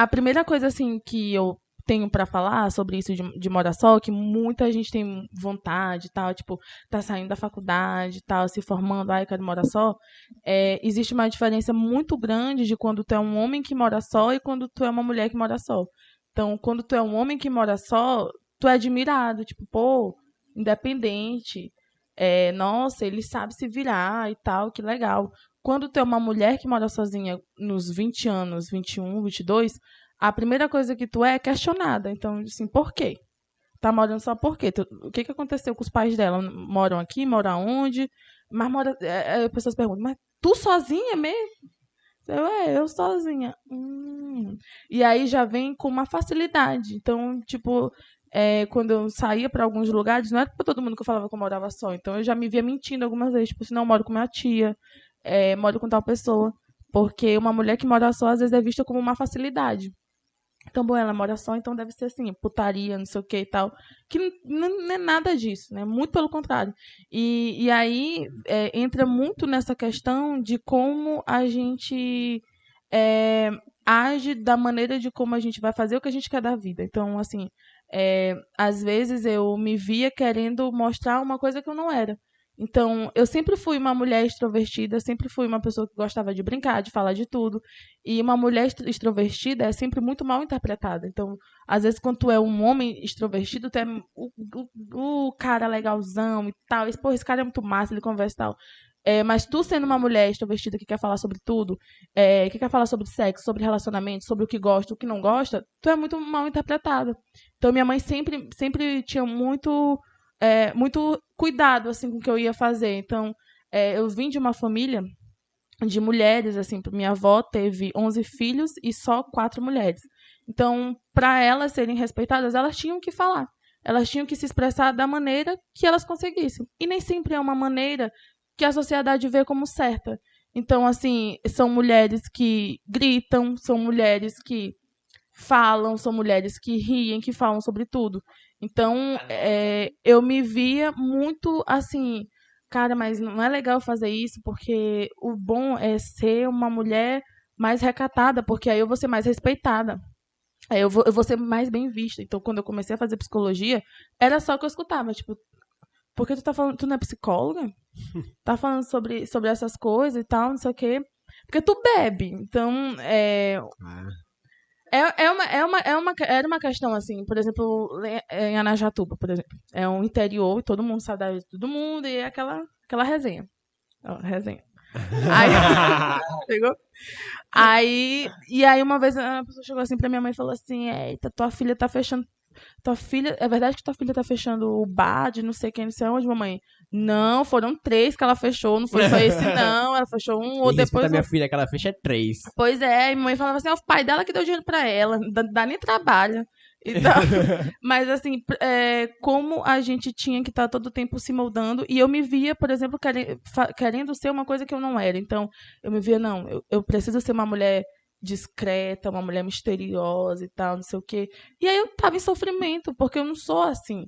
a primeira coisa, assim, que eu tenho pra falar sobre isso de morar só, que muita gente tem vontade e tal, tipo, tá saindo da faculdade e tal, se formando, ai, quero morar só, existe uma diferença muito grande de quando tu é um homem que mora só e quando tu é uma mulher que mora só. Então, quando tu é um homem que mora só, tu é admirado, tipo, pô, independente, nossa, ele sabe se virar e tal, que legal. Quando tu é uma mulher que mora sozinha nos 20 anos, 21, 22, a primeira coisa que tu é questionada. Então, assim, por quê? Tá morando só por quê? O que que aconteceu com os pais dela? Moram aqui? Moram onde? Mas mora. As pessoas perguntam, mas tu sozinha mesmo? Eu sozinha. E aí já vem com uma facilidade. Então, tipo, quando eu saía para alguns lugares, não era para todo mundo que eu falava que eu morava só. Então eu já me via mentindo algumas vezes. Tipo, assim, não, eu moro com minha tia, moro com tal pessoa. Porque uma mulher que mora só, às vezes, é vista como uma facilidade. Então, bom, ela mora só, então deve ser assim, putaria, não sei o que e tal. Que não é nada disso, né? Muito pelo contrário. E aí entra muito nessa questão de como a gente é, age da maneira de como a gente vai fazer o que a gente quer da vida. Então, assim, às vezes eu me via querendo mostrar uma coisa que eu não era. Então, eu sempre fui uma mulher extrovertida, sempre fui uma pessoa que gostava de brincar, de falar de tudo. E uma mulher extrovertida é sempre muito mal interpretada. Então, às vezes, quando tu é um homem extrovertido, tu é o cara legalzão e tal. Pô, esse cara é muito massa, ele conversa e tal. Mas tu sendo uma mulher extrovertida que quer falar sobre tudo, que quer falar sobre sexo, sobre relacionamento, sobre o que gosta, o que não gosta, tu é muito mal interpretada. Então, minha mãe sempre tinha muito cuidado assim com o que eu ia fazer. Então, eu vim de uma família de mulheres, assim, minha avó teve 11 filhos e só 4 mulheres. Então, para elas serem respeitadas, elas tinham que falar. Elas tinham que se expressar da maneira que elas conseguissem. E nem sempre é uma maneira que a sociedade vê como certa. Então, assim, são mulheres que gritam, são mulheres que falam, são mulheres que riem, que falam sobre tudo. Então, eu me via muito assim, cara, mas não é legal fazer isso, porque o bom é ser uma mulher mais recatada, porque aí eu vou ser mais respeitada. Aí eu vou ser mais bem vista. Então, quando eu comecei a fazer psicologia, era só o que eu escutava, tipo, por que tu tá falando, tu não é psicóloga? Tá falando sobre essas coisas e tal, não sei o quê. Porque tu bebe. Então, Ah, era uma questão, assim, por exemplo, em Anajatuba, por exemplo. É um interior e todo mundo sabe da vida de todo mundo e é aquela resenha. Ó, resenha. Aí, pegou? E aí uma vez a pessoa chegou assim pra minha mãe e falou assim, eita, tua filha tá fechando. Tua filha. É verdade que tua filha tá fechando o bar de não sei quem, não sei onde, mamãe? Não, foram 3 que ela fechou, não foi só esse, não. Ela fechou um ou e respeita a depois minha filha, que ela fecha 3. Pois é, e mamãe falava assim, é o pai dela que deu dinheiro pra ela, dá nem trabalho. Então, mas assim, como a gente tinha que estar todo o tempo se moldando, e eu me via, por exemplo, querendo ser uma coisa que eu não era. Então, eu me via, não, eu preciso ser uma mulher discreta, uma mulher misteriosa e tal, não sei o quê. E aí eu tava em sofrimento, porque eu não sou assim.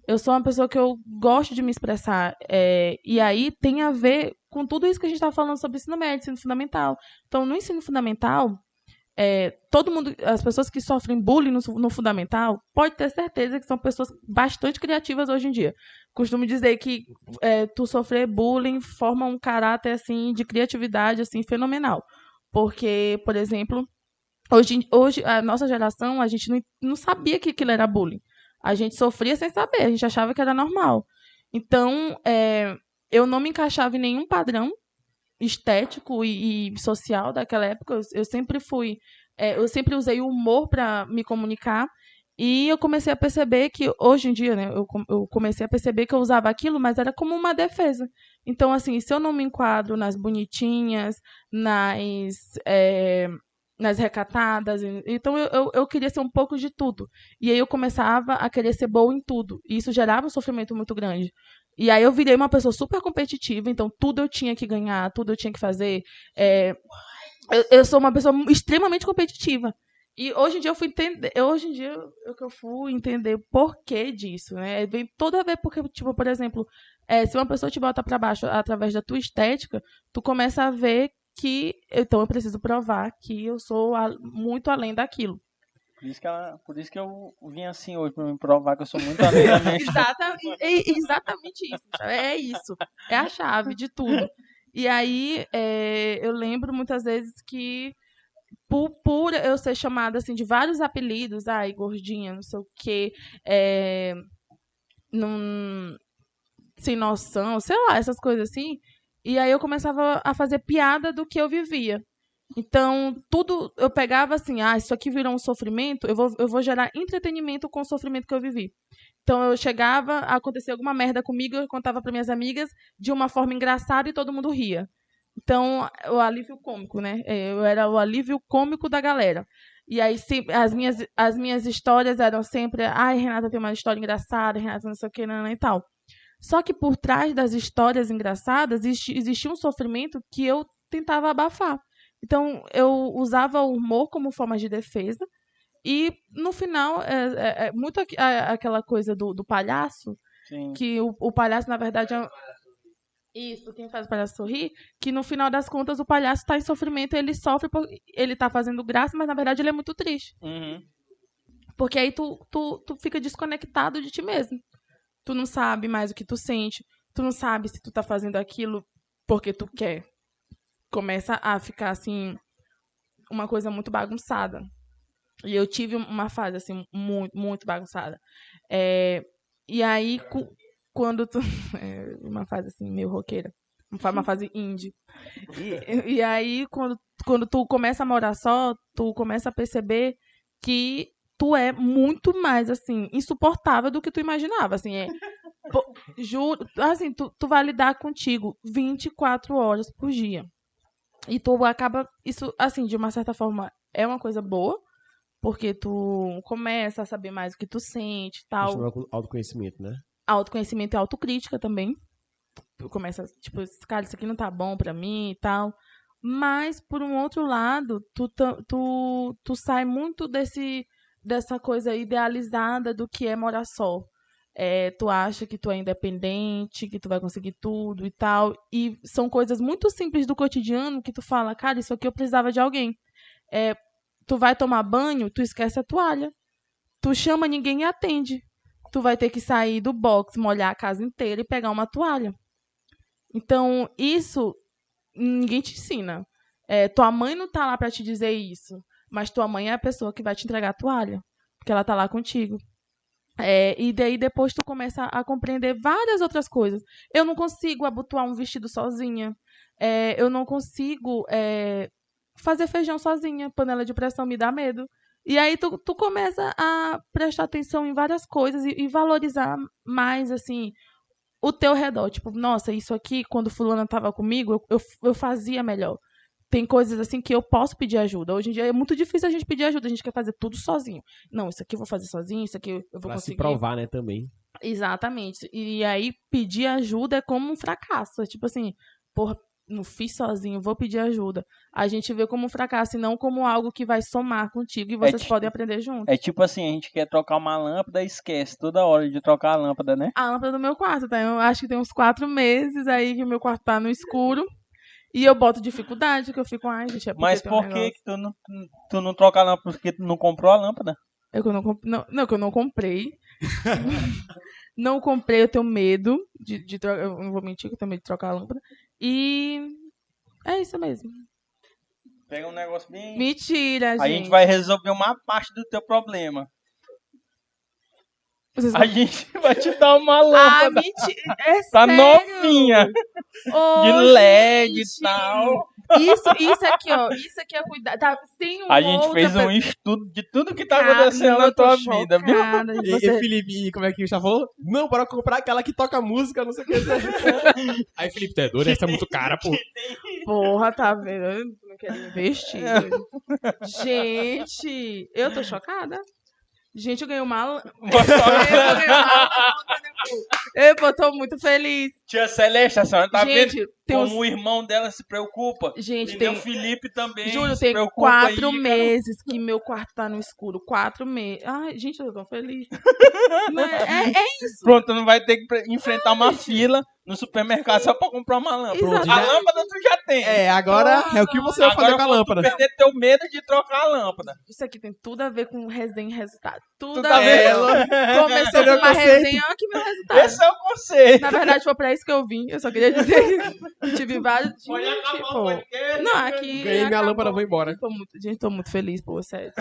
Eu sou uma pessoa que eu gosto de me expressar. E aí tem a ver com tudo isso que a gente estava falando sobre ensino médio, ensino fundamental. Então, no ensino fundamental, todo mundo, as pessoas que sofrem bullying no fundamental, pode ter certeza que são pessoas bastante criativas hoje em dia. Costumo dizer que tu sofrer bullying forma um caráter assim de criatividade assim fenomenal, porque, por exemplo, hoje a nossa geração a gente não sabia que aquilo era bullying. A gente sofria sem saber, a gente achava que era normal. Então, eu não me encaixava em nenhum padrão estético e social daquela época. Eu sempre fui, eu sempre usei o humor para me comunicar. E eu comecei a perceber que, hoje em dia, né, eu comecei a perceber que eu usava aquilo, mas era como uma defesa. Então, assim, se eu não me enquadro nas bonitinhas, nas, é, nas recatadas, então eu queria ser um pouco de tudo. E aí eu começava a querer ser boa em tudo. E isso gerava um sofrimento muito grande. E aí eu virei uma pessoa super competitiva, então tudo eu tinha que ganhar, tudo eu tinha que fazer. É, eu sou uma pessoa extremamente competitiva. E hoje em dia eu fui entender, hoje em dia eu fui entender o porquê disso, né? Vem toda vez porque, por exemplo, se uma pessoa te bota para baixo através da tua estética, tu começa a ver que então eu preciso provar que eu sou muito além daquilo. Por isso que eu vim assim hoje, pra me provar que eu sou muito além da minha história. Exatamente isso. É isso. É a chave de tudo. E aí, eu lembro muitas vezes que por eu ser chamada assim de vários apelidos, gordinha, não sei o quê, sem noção, sei lá, essas coisas assim. E aí eu começava a fazer piada do que eu vivia. Então, tudo eu pegava assim, isso aqui virou um sofrimento, eu vou gerar entretenimento com o sofrimento que eu vivi. Então, eu chegava, acontecia alguma merda comigo, eu contava para minhas amigas de uma forma engraçada e todo mundo ria. Então, o alívio cômico, né? Eu era o alívio cômico da galera. E aí, as minhas histórias eram sempre, Renata tem uma história engraçada, Renata não sei o que, e tal. Só que por trás das histórias engraçadas existia um sofrimento que eu tentava abafar. Então, eu usava o humor como forma de defesa. E, no final, muito aquela coisa do palhaço. Sim. Que o palhaço, na verdade, isso, quem faz o palhaço sorrir, que no final das contas o palhaço está em sofrimento, ele sofre, ele está fazendo graça, mas na verdade ele é muito triste. Uhum. Porque aí tu fica desconectado de ti mesmo. Tu não sabe mais o que tu sente, tu não sabe se tu tá fazendo aquilo porque tu quer. Começa a ficar, assim, uma coisa muito bagunçada. E eu tive uma fase, assim, muito, muito bagunçada. E aí, quando tu... uma fase, assim, meio roqueira. Uma fase indie. E aí, quando tu começa a morar só, tu começa a perceber que tu é muito mais, assim, insuportável do que tu imaginava, assim, juro, assim, tu vai lidar contigo 24 horas por dia. E tu acaba, isso, assim, de uma certa forma, é uma coisa boa, porque tu começa a saber mais o que tu sente e tal. Autoconhecimento, né? Autoconhecimento e autocrítica também. Tu começa, tipo, cara, isso aqui não tá bom pra mim e tal. Mas, por um outro lado, tu sai muito dessa coisa idealizada do que é morar só. Tu acha que tu é independente, que tu vai conseguir tudo e tal. E são coisas muito simples do cotidiano que tu fala, cara, isso aqui eu precisava de alguém. Tu vai tomar banho, tu esquece a toalha. Tu chama ninguém e atende. Tu vai ter que sair do box, molhar a casa inteira e pegar uma toalha. Então, isso ninguém te ensina. Tua mãe não tá lá pra te dizer isso, mas tua mãe é a pessoa que vai te entregar a toalha, porque ela tá lá contigo. E daí depois tu começa a compreender várias outras coisas. Eu não consigo abotoar um vestido sozinha. Eu não consigo fazer feijão sozinha. Panela de pressão me dá medo. E aí tu começa a prestar atenção em várias coisas e valorizar mais, assim, o teu redor. Tipo, nossa, isso aqui, quando fulana tava comigo, eu fazia melhor. Tem coisas assim que eu posso pedir ajuda. Hoje em dia é muito difícil a gente pedir ajuda. A gente quer fazer tudo sozinho. Não, isso aqui eu vou fazer sozinho, isso aqui eu vou pra conseguir. Se provar, né, também. Exatamente. E aí pedir ajuda é como um fracasso. É tipo assim, porra, não fiz sozinho, vou pedir ajuda. A gente vê como um fracasso e não como algo que vai somar contigo e vocês podem aprender juntos. É tipo assim, a gente quer trocar uma lâmpada e esquece toda hora de trocar a lâmpada, né? A lâmpada do meu quarto, tá? Eu acho que tem uns 4 meses aí que o meu quarto tá no escuro. E eu boto dificuldade, que eu fico, gente, é porque Mas por que tu não troca a lâmpada? Porque tu não comprou a lâmpada? Que eu não comprei. Não comprei, eu tenho medo de trocar. Eu não vou mentir que eu tenho medo de trocar a lâmpada. E é isso mesmo. Pega um negócio bem... Mentira, gente. A gente vai resolver uma parte do teu problema. A gente vai te dar uma lâmpada. Mentira. É tá sério? Novinha. De LED e tal. Isso aqui, ó. Isso aqui é cuidado. Tá, tem a gente fez um estudo de tudo que tá acontecendo na tua vida, viu? E Felipe, como é que o Gustavo falou? Não, bora comprar aquela que toca música, não sei o que. Aí Felipe, tu é doido? Essa é muito cara, pô. Porra, tá vendo? Eu não quero investir. Gente, eu tô chocada. Gente, eu ganhei uma... Eu tô muito feliz. Tia Celeste, a senhora tá vendo? Gente, Tem como o irmão dela se preocupa. Gente, Entendeu? tem... O Felipe também Júlio, se tem preocupa 4 aí, meses que meu quarto tá no escuro. 4 meses. Ai, gente, eu tô tão feliz. Não é isso. Pronto, não vai ter que enfrentar uma fila no supermercado só pra comprar uma lâmpada. Exato. A lâmpada tu já tem. Agora é o que você vai fazer com a lâmpada. Tu perder teu medo de trocar a lâmpada. Isso aqui tem tudo a ver com resenha e resultado. Tudo tá a ver. vendo? Começou Entendeu com uma o conceito? resenha, olha que meu resultado. Esse é o conceito. Na verdade, foi pra isso que eu vim. Eu só queria dizer que tive vários... Pode acabar o Tipo, podcast. não, aqui... Ganhei minha acabou. lâmpada, vou embora. Gente, tô muito feliz, pô, sério.